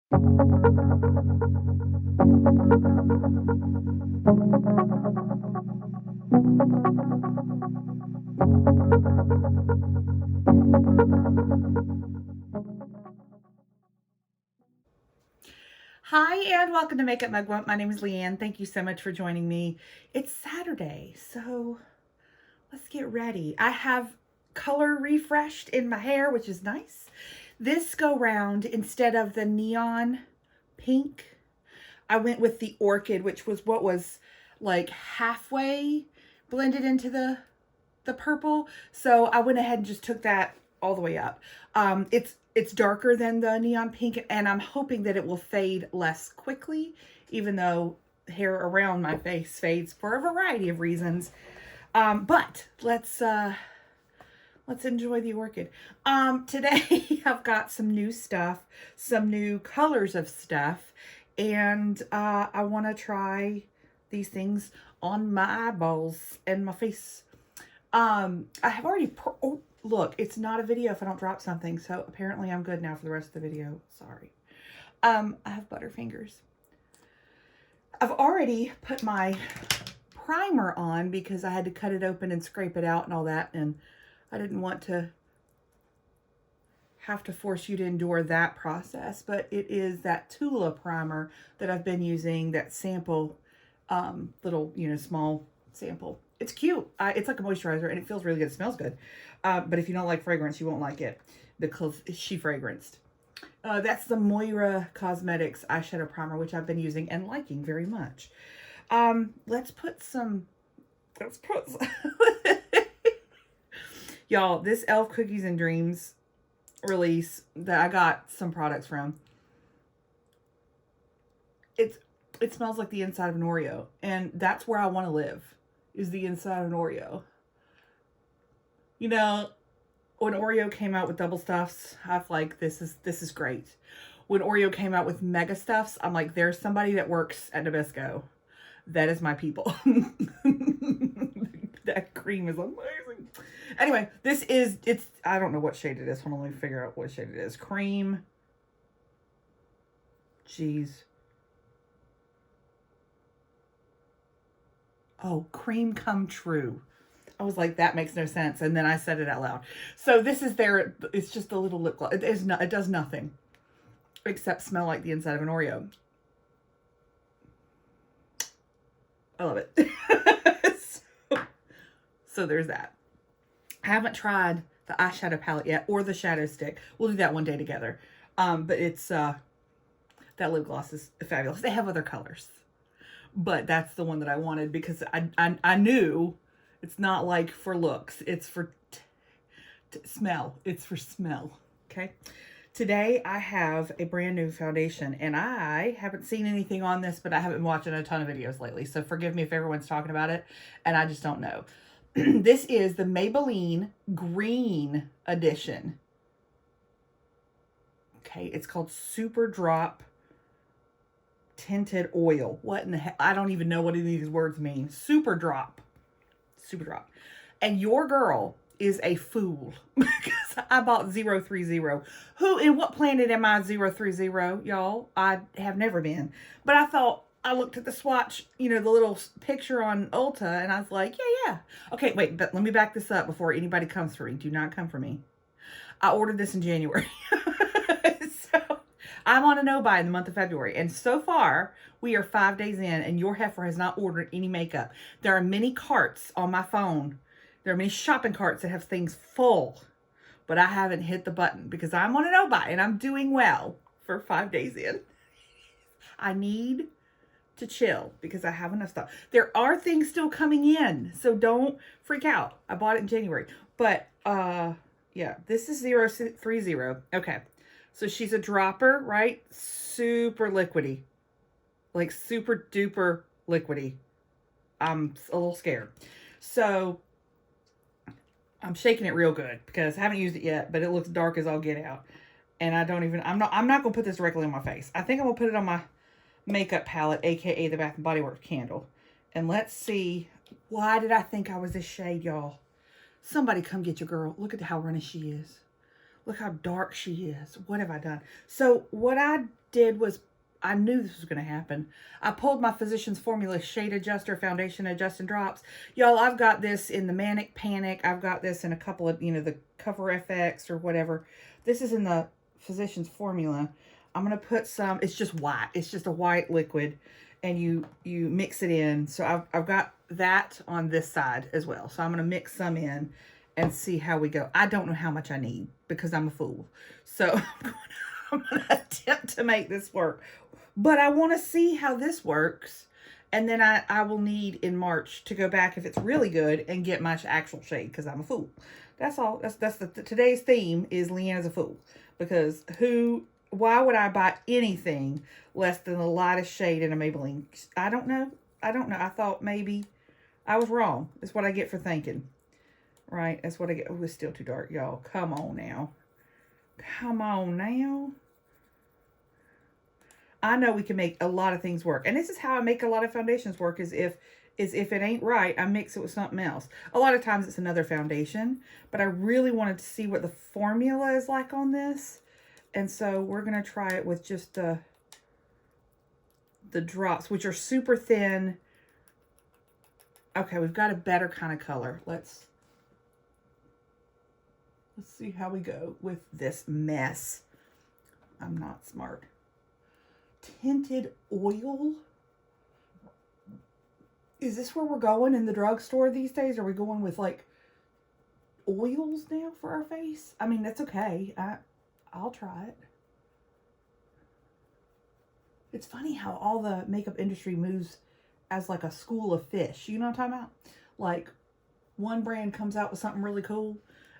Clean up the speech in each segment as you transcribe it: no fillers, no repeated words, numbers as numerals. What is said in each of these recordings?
Hi, and welcome to Makeup Mugwump. My name is Leanne. Thank you so much for joining me. It's Saturday, so let's get ready. I have color refreshed in my hair, which is nice. This go round, instead of the neon pink, I went with the orchid, which was what was like halfway blended into the purple. So I went ahead and just took that all the way up. It's darker than the neon pink, and I'm hoping that it will fade less quickly, even though hair around my face fades for a variety of reasons. But let's enjoy the orchid. Today I've got some new stuff, some new colors of stuff, and I want to try these things on my eyeballs and my face. I have already, oh, look, it's not a video if I don't drop something, so apparently I'm good now for the rest of the video. Sorry. I have butterfingers. I've already put my primer on because I had to cut it open and scrape it out and all that, and I didn't want to have to force you to endure that process, but it is that Tula primer that I've been using, that sample, little, small sample. It's cute. It's like a moisturizer, and it feels really good. It smells good. But if you don't like fragrance, you won't like it because she fragranced. That's the Moira Cosmetics eyeshadow primer, which I've been using and liking very much. Let's put y'all, this e.l.f. Cookies and Dreams release that I got some products from, it smells like the inside of an Oreo, and that's where I want to live, is the inside of an Oreo. You know, when Oreo came out with double stuffs, I was like, this is great. When Oreo came out with mega stuffs, I'm like, there's somebody that works at Nabisco. That is my people. That cream is amazing. Anyway, I don't know what shade it is. Hold on, let me figure out what shade it is. Cream. Jeez. Oh, Cream Come True. I was like, that makes no sense. And then I said it out loud. So this is it's just a little lip gloss. It does nothing except smell like the inside of an Oreo. I love it. So there's that. I haven't tried the eyeshadow palette yet, or the shadow stick. We'll do that one day together. But it's, that lip gloss is fabulous. They have other colors, but that's the one that I wanted because I knew it's not like for looks. It's for smell. It's for smell. Okay. Today I have a brand new foundation, and I haven't seen anything on this, but I haven't been watching a ton of videos lately. So forgive me if everyone's talking about it and I just don't know. This is the Maybelline Green Edition. Okay. It's called Superdrop Tinted Oil. What in the heck? I don't even know what any of these words mean. Superdrop. And your girl is a fool because I bought 030. Who in what planet am I 030, y'all? I have never been. But I looked at the swatch, the little picture on Ulta, and I was like, yeah. Okay, wait, but let me back this up before anybody comes for me. Do not come for me. I ordered this in January. So I'm on a no-buy in the month of February. And so far, we are 5 days in, and your heifer has not ordered any makeup. There are many carts on my phone. There are many shopping carts that have things full. But I haven't hit the button because I'm on a no-buy, and I'm doing well for 5 days in. I need to chill because I have enough stuff. There are things still coming in, so don't freak out. I bought it in January. But, yeah, this is 030. Okay. So she's a dropper, right? Super liquidy. Like super duper liquidy. I'm a little scared. So I'm shaking it real good because I haven't used it yet, but it looks dark as all get out. And I'm not going to put this directly on my face. I think I'm going to put it on my makeup palette, aka the Bath and Body Works candle. And let's see, why did I think I was this shade, y'all? Somebody come get your girl. Look at how runny she is. Look how dark she is. What have I done? So what I did was, I knew this was going to happen. I pulled my Physicians Formula Shade Adjuster Foundation Adjusting Drops. Y'all, I've got this in the Manic Panic. I've got this in a couple of, the Cover FX or whatever. This is in the Physicians Formula. I'm going to put some, it's just white. It's just a white liquid. And you mix it in. So I've got that on this side as well. So I'm going to mix some in and see how we go. I don't know how much I need because I'm a fool. So I'm going to attempt to make this work. But I want to see how this works. And then I will need in March to go back if it's really good and get my actual shade because I'm a fool. That's all. That's today's theme is Leanna's a fool. Because why would I buy anything less than the lightest shade in a Maybelline? I don't know. I thought maybe I was wrong. That's what I get for thinking. Right? That's what I get. Oh, it's still too dark, y'all. Come on now. Come on now. I know we can make a lot of things work. And this is how I make a lot of foundations work is if it ain't right, I mix it with something else. A lot of times it's another foundation. But I really wanted to see what the formula is like on this. And so we're going to try it with just the drops, which are super thin. Okay, we've got a better kind of color. Let's see how we go with this mess. I'm not smart. Tinted Oil. Is this where we're going in the drugstore these days? Are we going with like oils now for our face? I mean, that's okay. I'll try it. It's funny how all the makeup industry moves as like a school of fish. You know what I'm talking about? Like one brand comes out with something really cool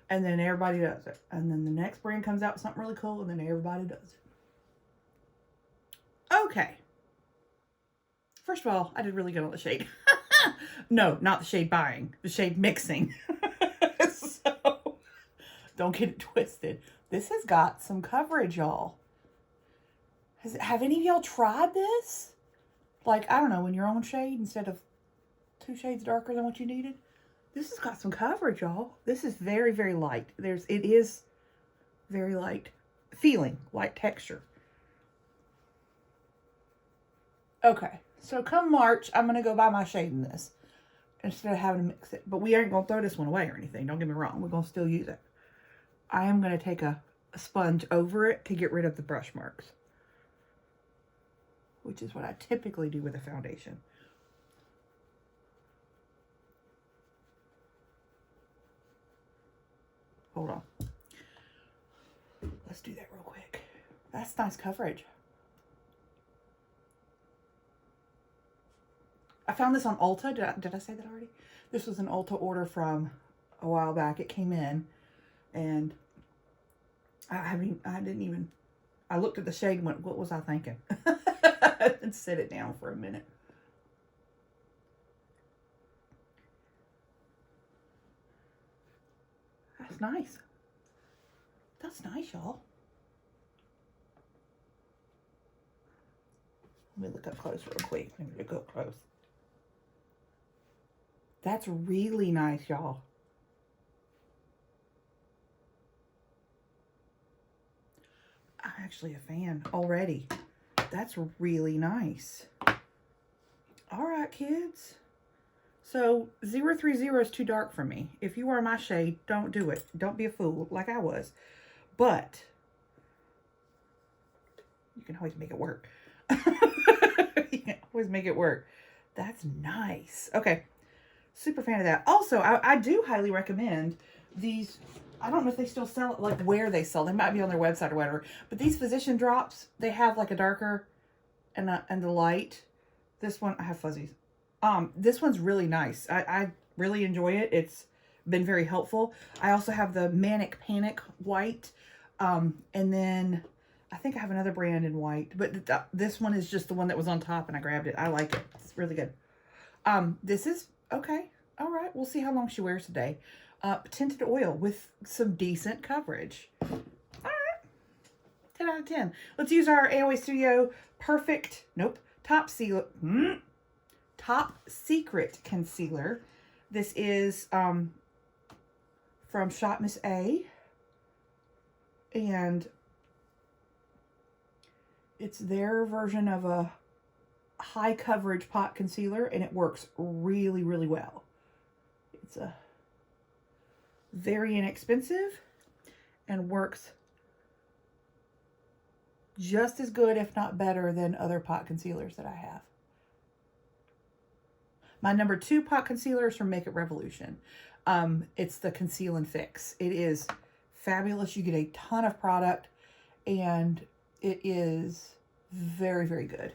and then everybody does it. And then the next brand comes out with something really cool and then everybody does it. Okay. First of all, I did really good on the shade. No, not the shade buying. The shade mixing. So, don't get it twisted. This has got some coverage, y'all. Have any of y'all tried this? Like, I don't know, in your own shade instead of 2 shades darker than what you needed? This has got some coverage, y'all. This is very, very light. It is very light feeling, light texture. Okay, so come March, I'm going to go buy my shade in this instead of having to mix it. But we aren't going to throw this one away or anything. Don't get me wrong. We're going to still use it. I am going to take a sponge over it to get rid of the brush marks, which is what I typically do with a foundation. Hold on. Let's do that real quick. That's nice coverage. I found this on Ulta. Did I say that already? This was an Ulta order from a while back. It came in and I looked at the shade and went, what was I thinking? And set it down for a minute. That's nice. That's nice, y'all. Let me look up close real quick. Let me look up close. That's really nice, y'all. I'm actually a fan already. That's really nice. All right, kids. So 030 is too dark for me. If you are my shade, don't do it. Don't be a fool like I was. But you can always make it work. You can always make it work. That's nice. Okay. Super fan of that. Also, I do highly recommend these. I don't know if they still sell it, like where they sell. They might be on their website or whatever. But these Physician drops, they have like a darker and the light. This one, I have fuzzies. This one's really nice. I really enjoy it. It's been very helpful. I also have the Manic Panic white. And then I think I have another brand in white. But this one is just the one that was on top and I grabbed it. I like it. It's really good. This is okay. All right. We'll see how long she wears today. Tinted Oil with some decent coverage. All right. 10 out of 10. Let's use our AOA Studio Top Secret Concealer. This is from Shop Miss A. And it's their version of a high coverage pot concealer, and it works really, really well. It's a very inexpensive and works just as good, if not better, than other pot concealers that I have. My number 2 pot concealer is from Makeup Revolution. It's the Conceal and Fix. It is fabulous. You get a ton of product, and it is very, very good.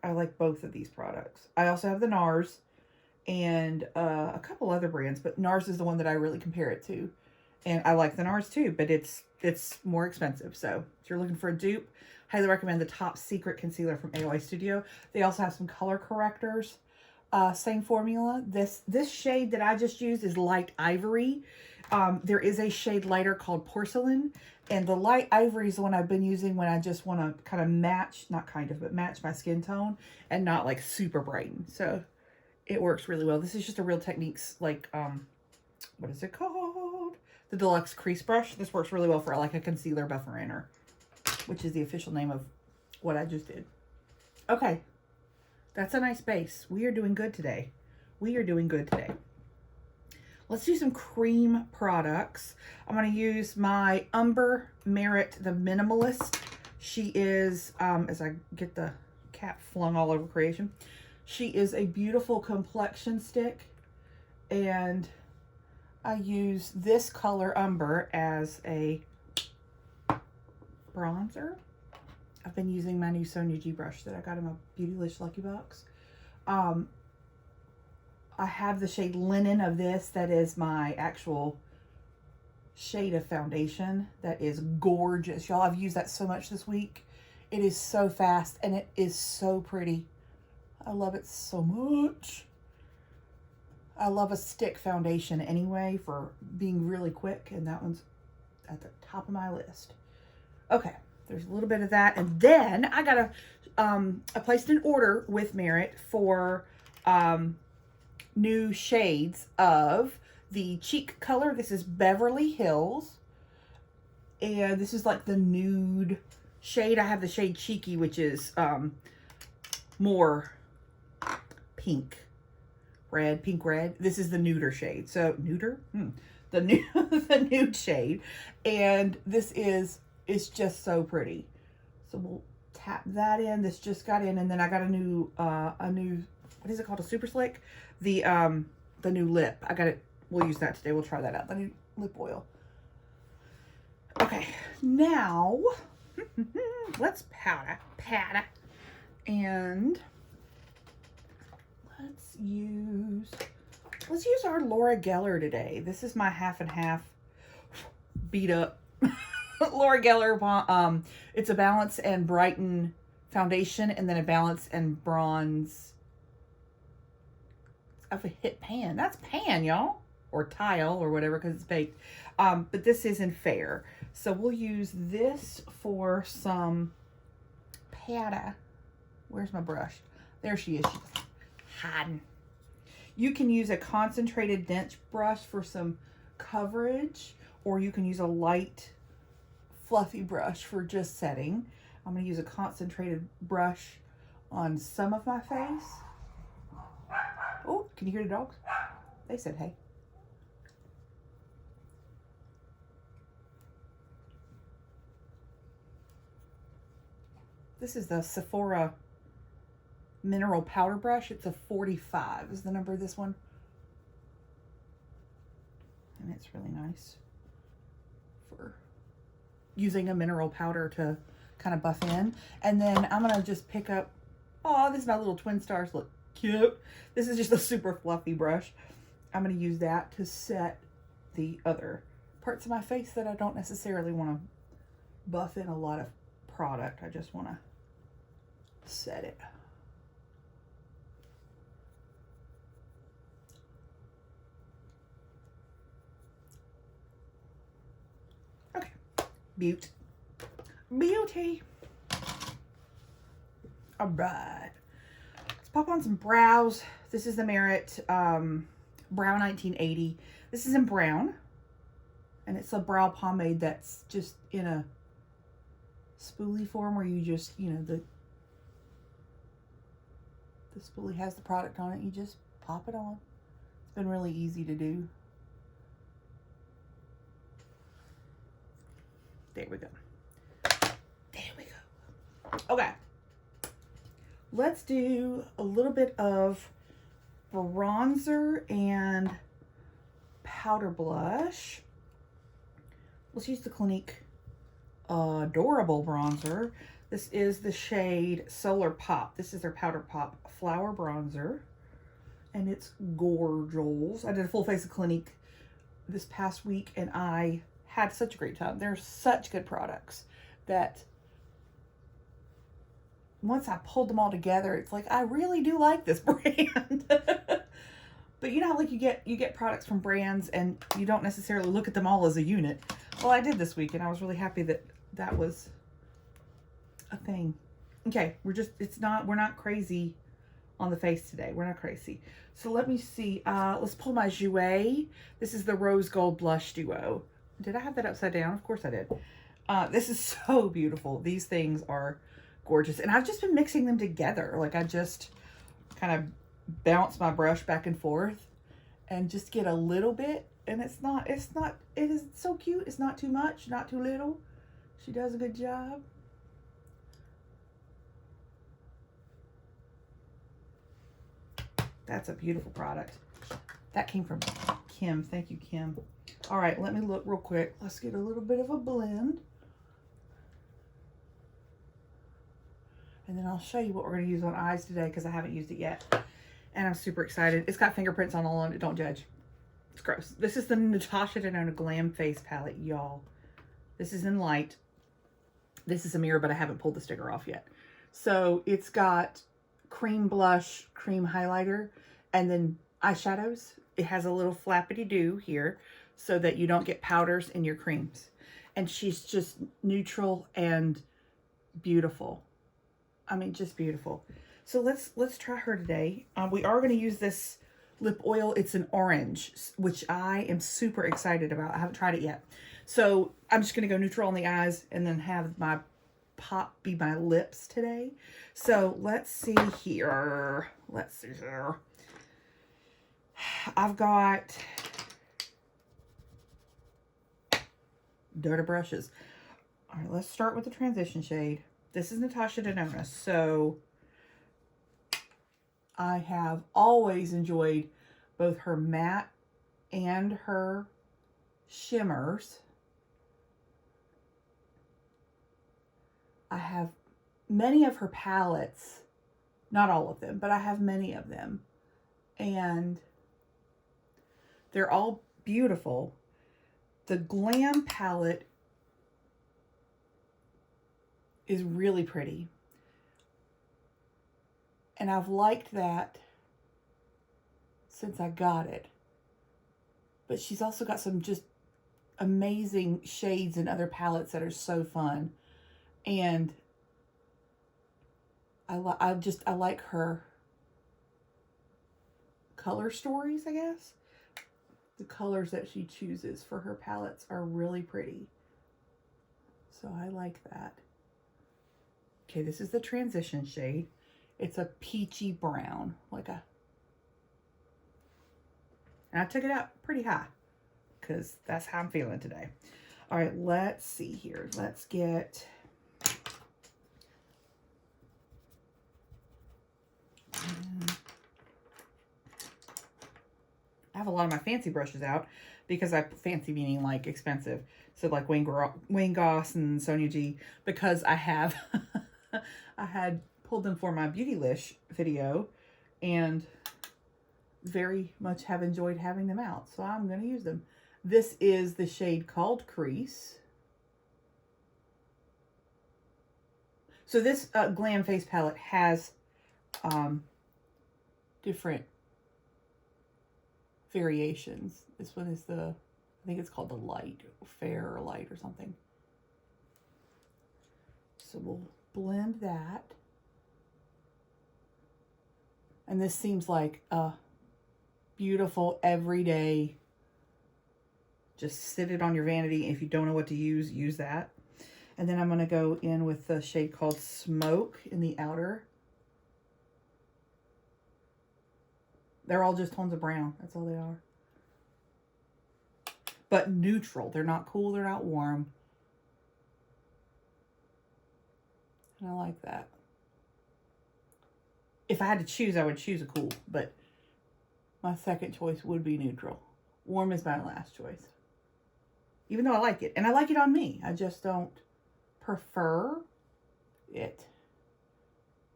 I like both of these products. I also have the NARS and a couple other brands, but NARS is the one that I really compare it to. And I like the NARS too, but it's more expensive. So if you're looking for a dupe, highly recommend the Top Secret Concealer from AOA Studio. They also have some color correctors. Same formula. This shade that I just used is light ivory. There is a shade lighter called porcelain, and the light ivory is the one I've been using when I just want to kind of match, match my skin tone and not like super brighten. So it works really well. This is just a Real Techniques, like, what is it called? The Deluxe Crease Brush. This works really well for like a concealer buffer-inner, which is the official name of what I just did. Okay. That's a nice base. We are doing good today. We are doing good today. Let's do some cream products. I'm going to use my Umber Merit, the Minimalist. She is, as I get the cat flung all over creation, she is a beautiful complexion stick. And I use this color Umber as a bronzer. I've been using my new Sonia G brush that I got in my Beautylish Lucky Box. I have the shade Linen of this. That is my actual shade of foundation. That is gorgeous. Y'all, I've used that so much this week. It is so fast and it is so pretty. I love it so much. I love a stick foundation anyway for being really quick, and that one's at the top of my list. Okay. There's a little bit of that. And then I got I placed an order with Merit for new shades of the cheek color. This is Beverly Hills. And this is like the nude shade. I have the shade Cheeky, which is more pink red. This is the nuder shade. So nuder? The nude shade. And this is, it's just so pretty. So we'll tap that in. This just got in, and then I got a new what is it called? A Super Slick? The new lip. I got it. We'll use that today. We'll try that out. The new lip oil. Okay, now let's powder. And let's use our Laura Geller today. This is my half and half beat up Laura Geller. It's a Balance and Brighten foundation, and then a Balance and Bronze of a hit pan. That's pan, y'all, or tile or whatever, because it's baked. But this is in Fair, so we'll use this for some powder. Where's my brush? There she is. She's hiding. You can use a concentrated dense brush for some coverage, or you can use a light fluffy brush for just setting. I'm going to use a concentrated brush on some of my face. Oh, can you hear the dogs? They said hey. This is the Sephora mineral powder brush. It's a 45 is the number of this one. And it's really nice for using a mineral powder to kind of buff in. And then I'm going to just pick up, oh, this is my little twin stars. Look cute. This is just a super fluffy brush. I'm going to use that to set the other parts of my face that I don't necessarily want to buff in a lot of product. I just want to set it. Okay. Beauty. All right. Let's pop on some brows. This is the Merit Brow 1980. This is in brown. And it's a brow pomade that's just in a spoolie form where you just, you know, the spoolie has the product on it. You just pop it on. It's been really easy to do. There we go. There we go. Okay. Let's do a little bit of bronzer and powder blush. Let's use the Clinique Adorable bronzer. This is the shade Solar Pop. This is their Powder Pop Flower Bronzer. And it's gorgeous. I did a full face of Clinique this past week and I had such a great time. They're such good products that once I pulled them all together, it's like, I really do like this brand. But you know how like you get products from brands and you don't necessarily look at them all as a unit. Well, I did this week and I was really happy that that was a thing. Okay, we're not crazy on the face today. We're not crazy. So let me see. Let's pull my Jouer. This is the Rose Gold Blush Duo. Did I have that upside down? Of course I did. This is so beautiful. These things are gorgeous. And I've just been mixing them together. Like I just kind of bounce my brush back and forth and just get a little bit. And it is so cute. It's not too much, not too little. She does a good job. That's a beautiful product. That came from Kim. Thank you, Kim. All right, let me look real quick. Let's get a little bit of a blend. And then I'll show you what we're going to use on eyes today because I haven't used it yet. And I'm super excited. It's got fingerprints on all on it. Don't judge. It's gross. This is the Natasha Denona Glam Face Palette, y'all. This is in light. This is a mirror, but I haven't pulled the sticker off yet. So it's got cream blush, cream highlighter, and then eyeshadows. It has a little flappity-doo here so that you don't get powders in your creams. And she's just neutral and beautiful. I mean, just beautiful. So let's try her today. We are going to use this lip oil. It's an orange, which I am super excited about. I haven't tried it yet. So I'm just going to go neutral on the eyes and then have my pop be my lips today. So let's see here. Let's see here. I've got dirty brushes. All right, let's start with the transition shade. This is Natasha Denona. So I have always enjoyed both her matte and her shimmers. I have many of her palettes, not all of them, but I have many of them. And they're all beautiful. The Glam palette is really pretty. And I've liked that since I got it. But she's also got some just amazing shades in other palettes that are so fun. And I like her color stories, I guess. The colors that she chooses for her palettes are really pretty. So I like that. Okay, this is the transition shade. It's a peachy brown, and I took it up pretty high because that's how I'm feeling today. All right, let's see here. Let's get I have a lot of my fancy brushes out because fancy meaning like expensive. So like Wayne Goss and Sonia G, because I have I had pulled them for my Beautylish video and very much have enjoyed having them out. So I'm going to use them. This is the shade called Crease. So this Glam face palette has different variations. This one is I think it's called the light, fair or light or something. So we'll blend that. And this seems like a beautiful everyday Just sit it on your vanity. If you don't know what to use that. And then I'm going to go in with the shade called Smoke in the outer. They're all just tones of brown. That's all they are. But neutral. They're not cool. They're not warm. And I like that. If I had to choose, I would choose a cool. But my second choice would be neutral. Warm is my last choice. Even though I like it. And I like it on me. I just don't prefer it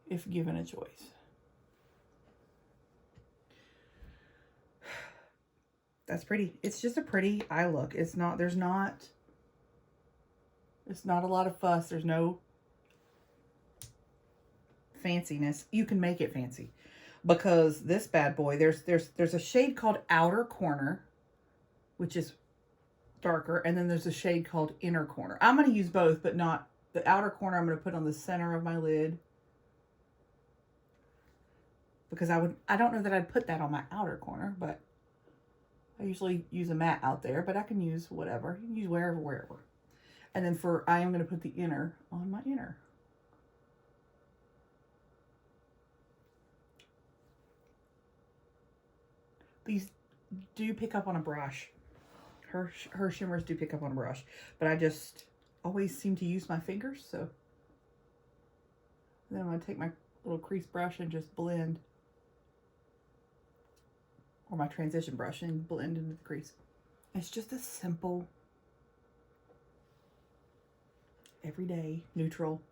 if given a choice. That's pretty. It's just a pretty eye look. It's not a lot of fuss. There's no fanciness. You can make it fancy because this bad boy, there's a shade called Outer Corner, which is darker, and then there's a shade called Inner Corner. I'm going to use both, but not the outer corner. I'm going to put on the center of my lid because I don't know that I'd put that on my outer corner, but I usually use a matte out there, but I can use whatever. You can use wherever. And then I am going to put the inner on my inner. These do pick up on a brush. Her shimmers do pick up on a brush, but I just always seem to use my fingers, so then I'm going to take my little crease brush and just blend, or my transition brush, and blend into the crease. It's just a simple, everyday, neutral,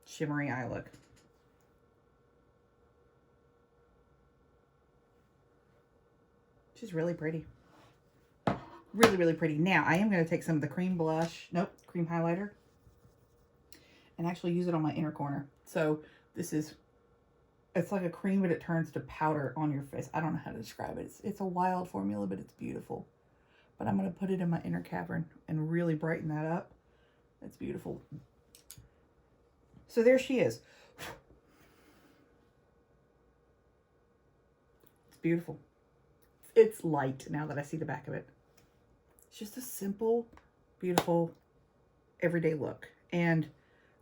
shimmery eye look. She's really pretty. Really, really pretty. Now, I am going to take some of the cream highlighter, and actually use it on my inner corner. So, it's like a cream, but it turns to powder on your face. I don't know how to describe it. It's a wild formula, but it's beautiful. But I'm going to put it in my inner cavern and really brighten that up. It's beautiful. So, there she is. It's beautiful. It's light now that I see the back of it. It's just a simple, beautiful, everyday look. And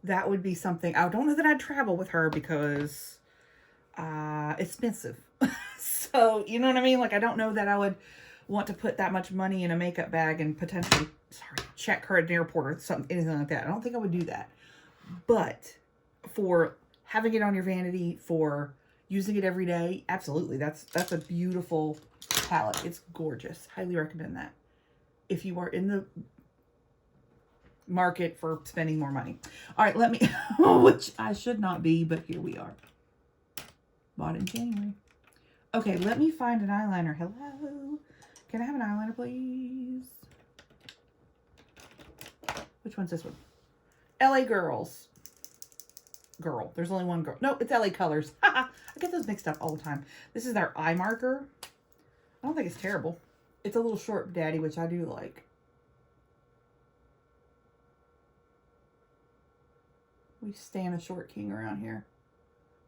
that would be something, I don't know that I'd travel with her because expensive. So, you know what I mean? Like, I don't know that I would want to put that much money in a makeup bag and potentially, check her at an airport or something, anything like that. I don't think I would do that. But for having it on your vanity, for using it every day, absolutely. That's a beautiful palette. It's gorgeous. Highly recommend that if you are in the market for spending more money. All right, let me, which I should not be, but here we are. Bought in January. Okay, let me find an eyeliner. Hello. Can I have an eyeliner, please? Which one's this one? LA Girls. Girl. There's only one girl. No, it's LA Colors. I get those mixed up all the time. This is their eye marker. I don't think it's terrible. It's a little short daddy, which I do like. We stand a short king around here.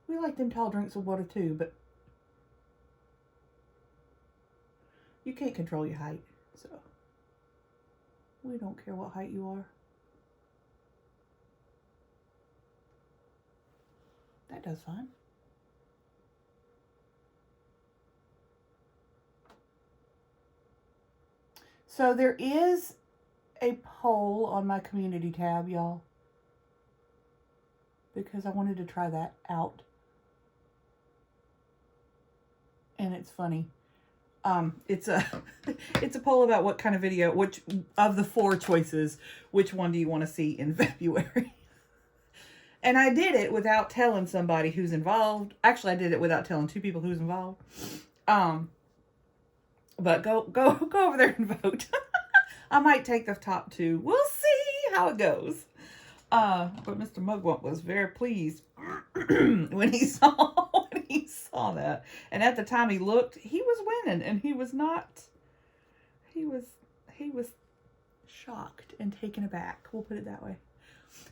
We like them tall drinks of water too, but you can't control your height, so we don't care what height you are. That does fine. So there is a poll on my community tab, y'all, because I wanted to try that out. And it's funny. It's a poll about what kind of video, which of the 4 choices, which one do you want to see in February? And I did it without telling somebody who's involved. Actually, I did it without telling 2 people who's involved. But go over there and vote. I might take the top 2. We'll see how it goes. But Mr. Mugwump was very pleased when he saw that. And at the time he looked, he was winning, and he was not. He was shocked and taken aback. We'll put it that way.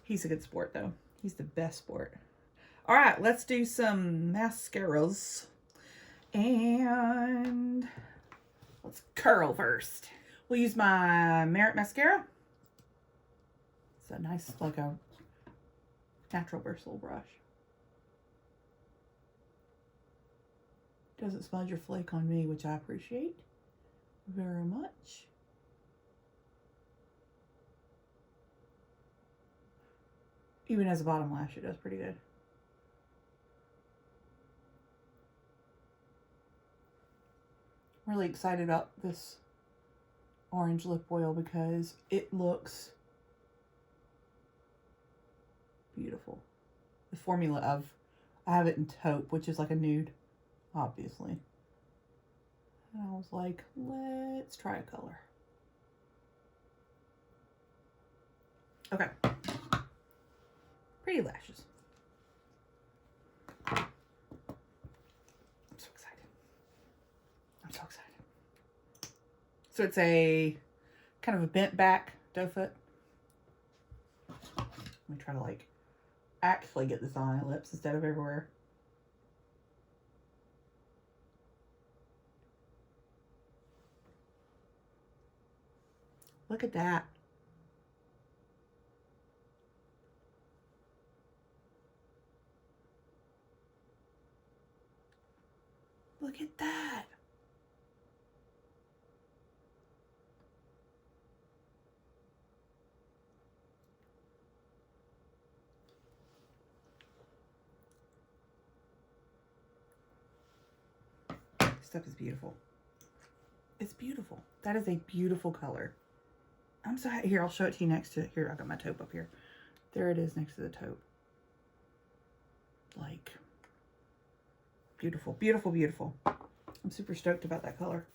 He's a good sport, though. He's the best sport. All right, let's do some mascaras. And let's curl first. We'll use my Merit Mascara. It's a nice, like a natural bristle brush. Doesn't smudge or flake on me, which I appreciate very much. Even as a bottom lash, it does pretty good. I'm really excited about this orange lip oil because it looks beautiful. The formula of, I have it in taupe, which is like a nude, obviously. And I was like, let's try a color. Okay. Pretty lashes. I'm so excited. I'm so excited. So it's a kind of a bent back doe foot. Let me try to like actually get this on my lips instead of everywhere. Look at that. Look at that. Stuff is beautiful. It's beautiful. That is a beautiful color. I'm so happy. Here, I'll show it to you next to it. Here, I got my taupe up here. There it is next to the taupe. Like, beautiful, beautiful, beautiful. I'm super stoked about that color.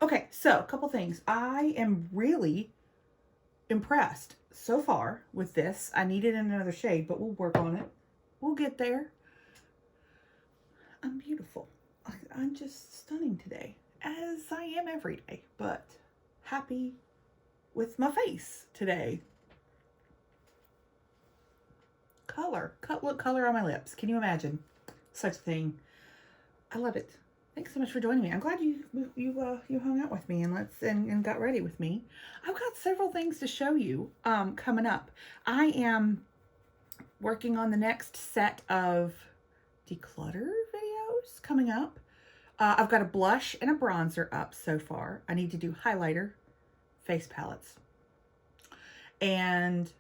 Okay, so a couple things. I am really impressed so far with this. I need it in another shade, but we'll work on it. We'll get there. I'm beautiful. I'm just stunning today, as I am every day, but happy with my face today. Color. Look, color on my lips. Can you imagine such a thing? I love it. Thanks so much for joining me. I'm glad you hung out with me and got ready with me. I've got several things to show you coming up. I am working on the next set of declutter videos coming up. I've got a blush and a bronzer up so far. I need to do highlighter, face palettes. And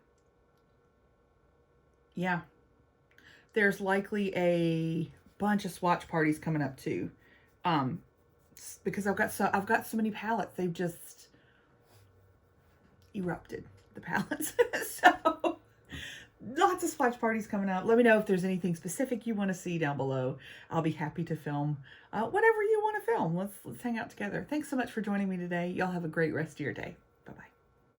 yeah, there's likely a bunch of swatch parties coming up too. Because I've got so many palettes, they've just erupted, the palettes. So lots of swatch parties coming out. Let me know if there's anything specific you want to see down below. I'll be happy to film whatever you want to film. Let's hang out together. Thanks so much for joining me today. Y'all have a great rest of your day.